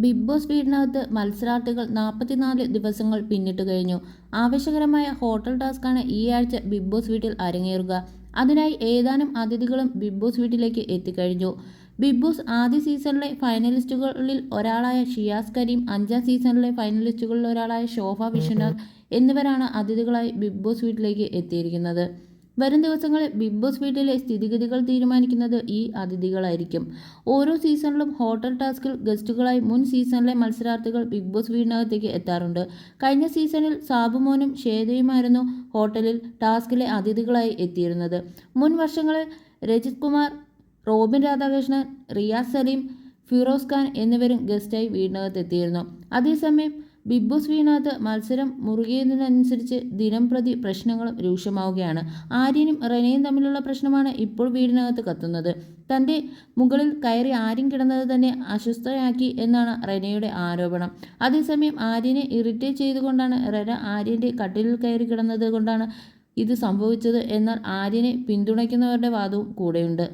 Big boss വീടിനകത്ത് മത്സരാർത്ഥികൾ 44 ദിവസങ്ങൾ പിന്നിട്ട് കഴിഞ്ഞു. ആവേശകരമായ ഹോട്ടൽ ടാസ്ക്കാണ് ഈ ആഴ്ച ബിഗ് ബോസ് വീട്ടിൽ അരങ്ങേറുക. അതിനായി ഏതാനും അതിഥികളും ബിഗ് ബോസ് വീട്ടിലേക്ക് എത്തിക്കഴിഞ്ഞു. ബിഗ് ബോസ് ആദ്യ സീസണിലെ ഫൈനലിസ്റ്റുകളിൽ ഒരാളായ ഷിയാസ് കരീം, 5ാം സീസണിലെ ഫൈനലിസ്റ്റുകളിൽ ഒരാളായ ശോഭ വിശ്വനാഥ് എന്നിവരാണ് അതിഥികളായി ബിഗ് ബോസ് വീട്ടിലേക്ക് എത്തിയിരിക്കുന്നത്. വരും ദിവസങ്ങളിൽ ബിഗ് ബോസ് വീട്ടിലെ സ്ഥിതിഗതികൾ തീരുമാനിക്കുന്നത് ഈ അതിഥികളായിരിക്കും. ഓരോ സീസണിലും ഹോട്ടൽ ടാസ്കിൽ ഗസ്റ്റുകളായി മുൻ സീസണിലെ മത്സരാർത്ഥികൾ ബിഗ് ബോസ് വീടിനകത്തേക്ക് എത്താറുണ്ട്. കഴിഞ്ഞ സീസണിൽ സാബുമോനും ശ്വേതയുമായിരുന്നു ഹോട്ടലിൽ ടാസ്കിലെ അതിഥികളായി എത്തിയിരുന്നത്. മുൻ വർഷങ്ങളിൽ രജിത് കുമാർ, റോബിൻ രാധാകൃഷ്ണൻ, റിയാസ് സലീം, ഫിറോസ് ഖാൻ എന്നിവരും ഗസ്റ്റായി വീടിനകത്ത് എത്തിയിരുന്നു. അതേസമയം ബിഗ് ബോസ് വീടിനകത്ത് മത്സരം മുറുകിയതിനനുസരിച്ച് ദിനം പ്രതി പ്രശ്നങ്ങളും രൂക്ഷമാവുകയാണ്. ആര്യനും റെനയും തമ്മിലുള്ള പ്രശ്നമാണ് ഇപ്പോൾ വീടിനകത്ത് കത്തുന്നത്. തൻ്റെ മുകളിൽ കയറി ആര്യൻ കിടന്നത് തന്നെ അസ്വസ്ഥയാക്കി എന്നാണ് റെനയുടെ ആരോപണം. അതേസമയം ആര്യനെ ഇറിറ്റേറ്റ് ചെയ്തുകൊണ്ടാണ് റെന ആര്യൻ്റെ കട്ടിലിൽ കയറി കിടന്നത് കൊണ്ടാണ് ഇത് സംഭവിച്ചത് എന്നാൽ ആര്യനെ പിന്തുണയ്ക്കുന്നവരുടെ വാദവും കൂടെയുണ്ട്.